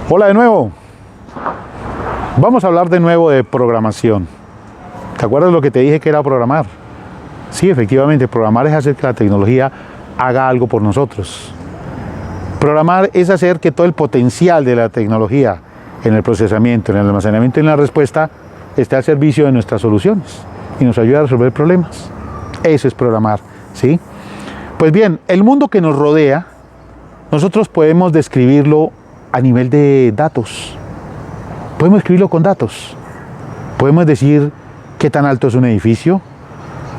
Hola de nuevo. Vamos a hablar de nuevo de programación. ¿Te acuerdas lo que te dije que era programar? Sí, efectivamente, programar es hacer que la tecnología haga algo por nosotros. Programar es hacer que todo el potencial de la tecnología en el procesamiento, en el almacenamiento y en la respuesta esté al servicio de nuestras soluciones y nos ayude a resolver problemas. Eso es programar, ¿sí? Pues bien, el mundo que nos rodea, nosotros podemos describirlo a nivel de datos. Podemos escribirlo con datos. Podemos decir qué tan alto es un edificio,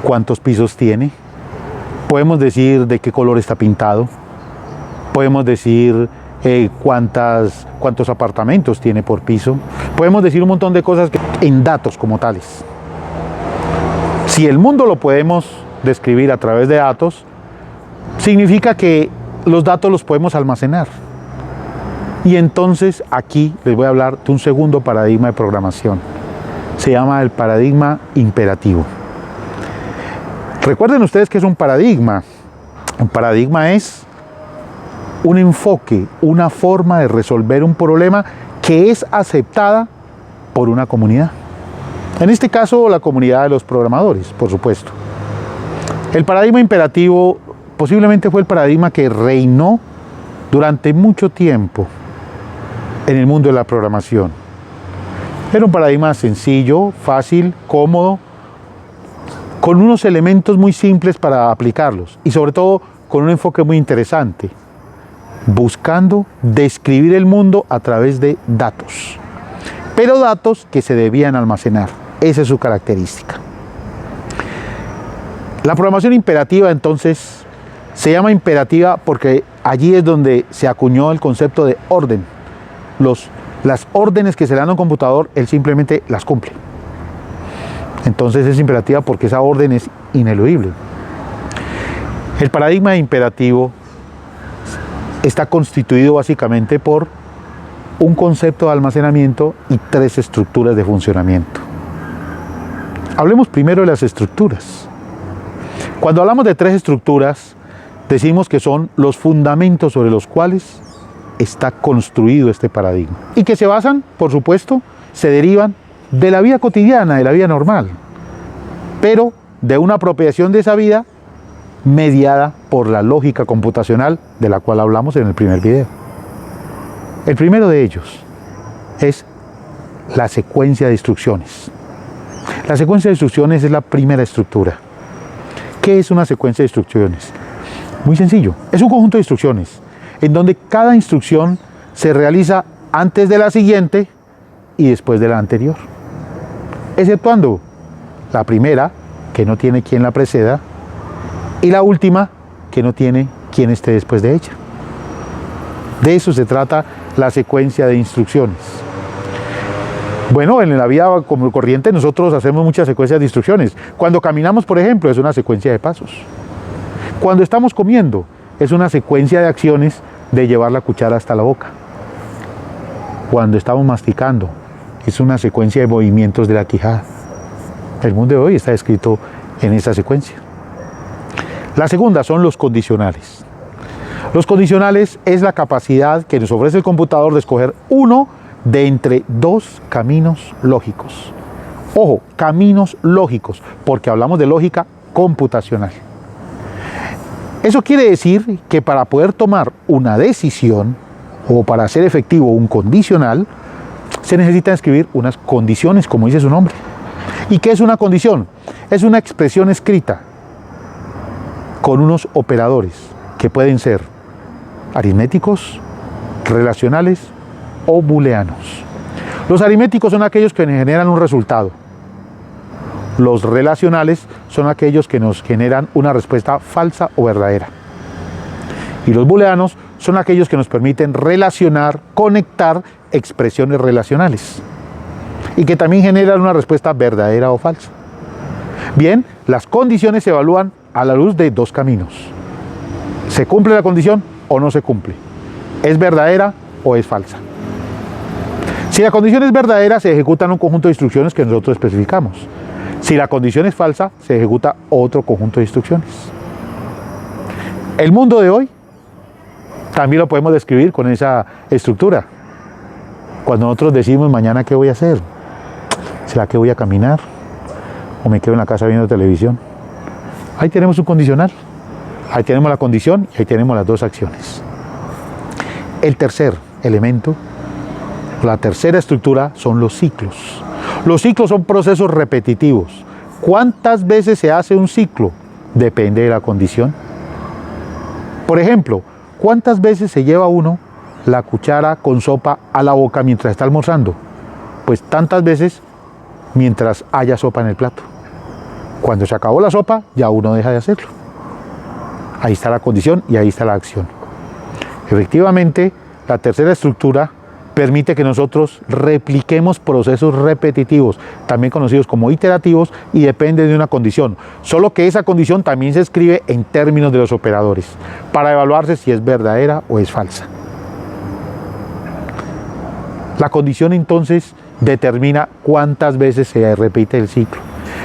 cuántos pisos tiene. Podemos decir de qué color está pintado. Podemos decir cuántos apartamentos tiene por piso. Podemos decir un montón de cosas en datos como tales. Si el mundo lo podemos describir a través de datos, significa que los datos los podemos almacenar. Y entonces aquí les voy a hablar de un segundo paradigma de programación. Se llama el paradigma imperativo. Recuerden ustedes que es un paradigma. Un paradigma es un enfoque, una forma de resolver un problema que es aceptada por una comunidad. En este caso, la comunidad de los programadores, por supuesto. El paradigma imperativo posiblemente fue el paradigma que reinó durante mucho tiempo en el mundo de la programación. Era un paradigma sencillo, fácil, cómodo, con unos elementos muy simples para aplicarlos y sobre todo con un enfoque muy interesante, buscando describir el mundo a través de datos, pero datos que se debían almacenar. Esa es su característica. La programación imperativa entonces se llama imperativa porque allí es donde se acuñó el concepto de orden. Las órdenes que se le dan a un computador, él simplemente las cumple. Entonces es imperativa porque esa orden es ineludible. El paradigma imperativo está constituido básicamente por un concepto de almacenamiento y tres estructuras de funcionamiento. Hablemos primero de las estructuras. Cuando hablamos de tres estructuras, decimos que son los fundamentos sobre los cuales está construido este paradigma y que se basan, por supuesto, se derivan de la vida cotidiana, de la vida normal, pero de una apropiación de esa vida mediada por la lógica computacional de la cual hablamos en el primer video. El primero de ellos es la secuencia de instrucciones. La secuencia de instrucciones es la primera estructura. ¿Qué es una secuencia de instrucciones? Muy sencillo, es un conjunto de instrucciones en donde cada instrucción se realiza antes de la siguiente y después de la anterior, exceptuando la primera, que no tiene quien la preceda, y la última, que no tiene quien esté después de ella. De eso se trata la secuencia de instrucciones. Bueno, en la vida como corriente nosotros hacemos muchas secuencias de instrucciones. Cuando caminamos, por ejemplo, es una secuencia de pasos. Cuando estamos comiendo, es una secuencia de acciones de llevar la cuchara hasta la boca. Cuando estamos masticando, es una secuencia de movimientos de la quijada. El mundo de hoy está escrito en esa secuencia. La segunda son los condicionales. Los condicionales es la capacidad que nos ofrece el computador de escoger uno de entre dos caminos lógicos. Ojo, caminos lógicos, porque hablamos de lógica computacional. Eso quiere decir que para poder tomar una decisión o para hacer efectivo un condicional, se necesitan escribir unas condiciones, como dice su nombre. ¿Y qué es una condición? Es una expresión escrita con unos operadores que pueden ser aritméticos, relacionales o booleanos. Los aritméticos son aquellos que generan un resultado. Los relacionales son aquellos que nos generan una respuesta falsa o verdadera. Y los booleanos son aquellos que nos permiten relacionar, conectar expresiones relacionales. Y que también generan una respuesta verdadera o falsa. Bien, las condiciones se evalúan a la luz de dos caminos. ¿Se cumple la condición o no se cumple? ¿Es verdadera o es falsa? Si la condición es verdadera, se ejecutan un conjunto de instrucciones que nosotros especificamos. Si la condición es falsa, se ejecuta otro conjunto de instrucciones. El mundo de hoy también lo podemos describir con esa estructura. Cuando nosotros decimos mañana qué voy a hacer, ¿será que voy a caminar? ¿O me quedo en la casa viendo televisión? Ahí tenemos un condicional. Ahí tenemos la condición y ahí tenemos las dos acciones. El tercer elemento, la tercera estructura son los ciclos. Los ciclos son procesos repetitivos. ¿Cuántas veces se hace un ciclo? Depende de la condición. Por ejemplo, ¿cuántas veces se lleva uno la cuchara con sopa a la boca mientras está almorzando? Pues tantas veces mientras haya sopa en el plato. Cuando se acabó la sopa, ya uno deja de hacerlo. Ahí está la condición y ahí está la acción. Efectivamente, la tercera estructura permite que nosotros repliquemos procesos repetitivos, también conocidos como iterativos, y depende de una condición. Solo que esa condición también se escribe en términos de los operadores, para evaluarse si es verdadera o es falsa. La condición entonces determina cuántas veces se repite el ciclo.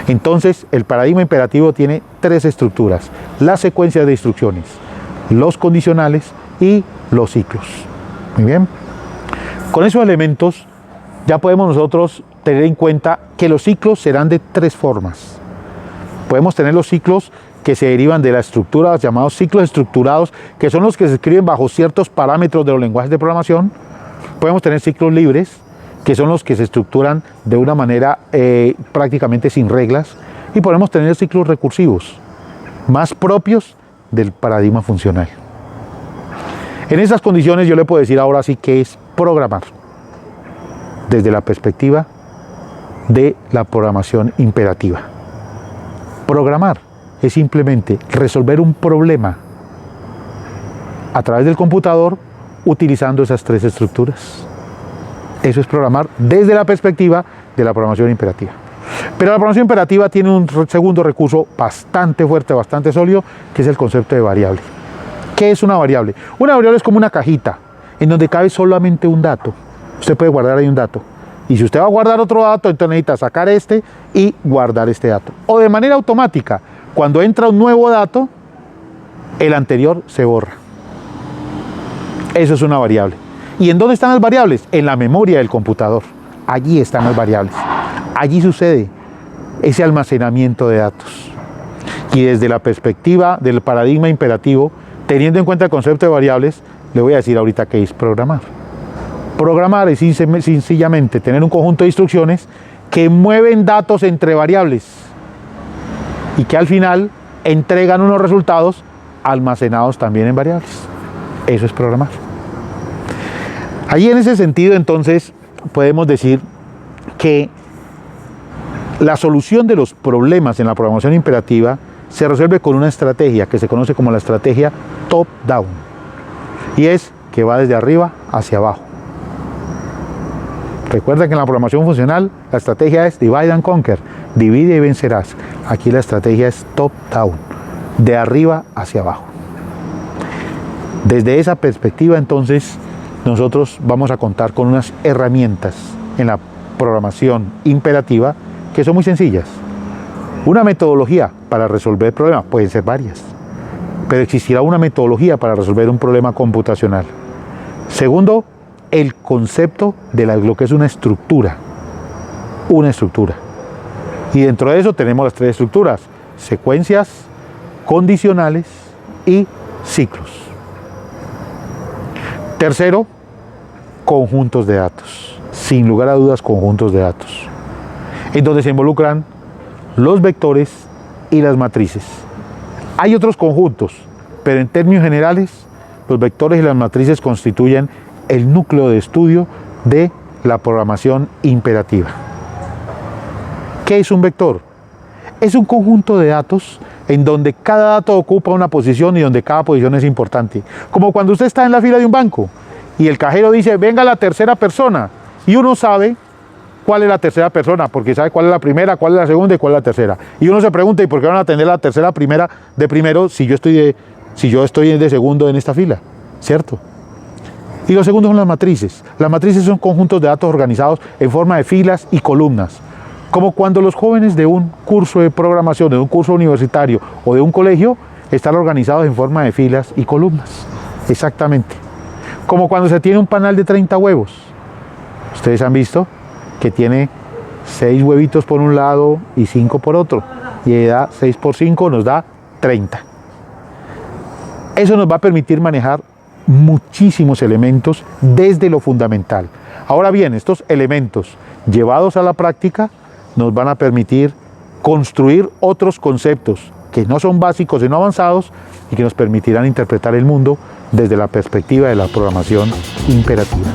Entonces, el paradigma imperativo tiene tres estructuras: la secuencia de instrucciones, los condicionales y los ciclos. Muy bien. Con esos elementos ya podemos nosotros tener en cuenta que los ciclos serán de tres formas. Podemos tener los ciclos que se derivan de la estructura, los llamados ciclos estructurados, que son los que se escriben bajo ciertos parámetros de los lenguajes de programación. Podemos tener ciclos libres, que son los que se estructuran de una manera prácticamente sin reglas. Y podemos tener ciclos recursivos, más propios del paradigma funcional. En esas condiciones yo le puedo decir ahora sí que es programar, desde la perspectiva de la programación imperativa. Programar es simplemente resolver un problema a través del computador utilizando esas tres estructuras. Eso es programar desde la perspectiva de la programación imperativa. Pero la programación imperativa tiene un segundo recurso bastante fuerte, bastante sólido, que es el concepto de variable. ¿Qué es una variable? Una variable es como una cajita en donde cabe solamente un dato. Usted puede guardar ahí un dato. Y si usted va a guardar otro dato, entonces necesita sacar este y guardar este dato. O de manera automática, cuando entra un nuevo dato, el anterior se borra. Eso es una variable. ¿Y en dónde están las variables? En la memoria del computador. Allí están las variables. Allí sucede ese almacenamiento de datos. Y desde la perspectiva del paradigma imperativo, teniendo en cuenta el concepto de variables, le voy a decir ahorita qué es programar. Programar es sencillamente tener un conjunto de instrucciones que mueven datos entre variables y que al final entregan unos resultados almacenados también en variables. Eso es programar. Allí en ese sentido, entonces, podemos decir que la solución de los problemas en la programación imperativa se resuelve con una estrategia que se conoce como la estrategia top-down, y es que va desde arriba hacia abajo. Recuerda que en la programación funcional la estrategia es divide and conquer, divide y vencerás. Aquí la estrategia es top-down, de arriba hacia abajo. Desde esa perspectiva, entonces, nosotros vamos a contar con unas herramientas en la programación imperativa que son muy sencillas. Una metodología para resolver problemas, pueden ser varias, pero existirá una metodología para resolver un problema computacional. Segundo, el concepto de lo que es una estructura. Una estructura. Y dentro de eso tenemos las tres estructuras: secuencias, condicionales y ciclos. Tercero, conjuntos de datos. Sin lugar a dudas, conjuntos de datos, en donde se involucran los vectores y las matrices. Hay otros conjuntos, pero en términos generales, los vectores y las matrices constituyen el núcleo de estudio de la programación imperativa. ¿Qué es un vector? Es un conjunto de datos en donde cada dato ocupa una posición y donde cada posición es importante. Como cuando usted está en la fila de un banco y el cajero dice, venga la tercera persona, y uno sabe cuál es la tercera persona, porque sabe cuál es la primera, cuál es la segunda y cuál es la tercera. Y uno se pregunta, ¿y por qué van a atender la tercera primera de primero si yo estoy de segundo en esta fila? ¿Cierto? Y los segundos son las matrices. Las matrices son conjuntos de datos organizados en forma de filas y columnas. Como cuando los jóvenes de un curso de programación, de un curso universitario o de un colegio, están organizados en forma de filas y columnas. Exactamente. Como cuando se tiene un panal de 30 huevos. Ustedes han visto que tiene 6 huevitos por un lado y 5 por otro. Y da 6 por 5 nos da 30. Eso nos va a permitir manejar muchísimos elementos desde lo fundamental. Ahora bien, estos elementos llevados a la práctica nos van a permitir construir otros conceptos que no son básicos sino avanzados y que nos permitirán interpretar el mundo desde la perspectiva de la programación imperativa.